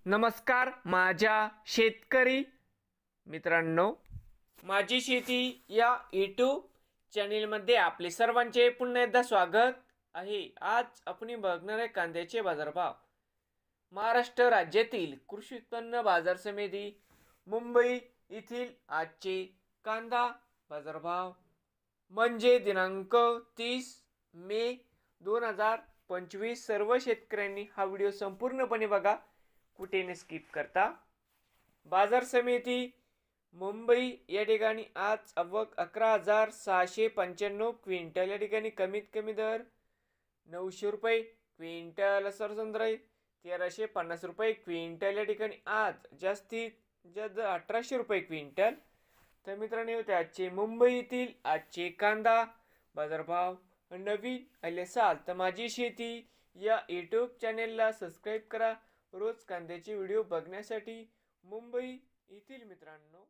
नमस्कार माझ्या शेतकरी मित्रांनो, माझी शेती या यूट्यूब चॅनेलमध्ये आपले सर्वांचे पुन्हा एकदा स्वागत आहे। आज आपण बघणार आहे कांद्याचे बाजारभाव। महाराष्ट्र राज्यातील कृषी उत्पन्न बाजार समिती मुंबई येथील आजचे कांदा बाजारभाव म्हणजे दिनांक 30 मे 2025। सर्व शेतकऱ्यांनी हा व्हिडिओ संपूर्णपणे बघा, कुठे न स्किप करता। बाजार समिती मुंबई या ठिकाणी आज आवक 11,695 क्विंटल, या ठिकाणी कमीत कमी दर 900 रुपये क्विंटल, सरसंद्र 1350 रुपये क्विंटल, या ठिकाणी आज जास्तीत जास्त 1800 रुपये क्विंटल। तर मित्रांनो, आजचे मुंबई येथील आजचे कांदा बाजारभाव नवीन आले असाल तर माझी शेती या यूट्यूब चॅनेलला सबस्क्राईब करा रोज कांद्याचे व्हिडिओ बघण्यासाठी। मुंबई येथील मित्रांनो।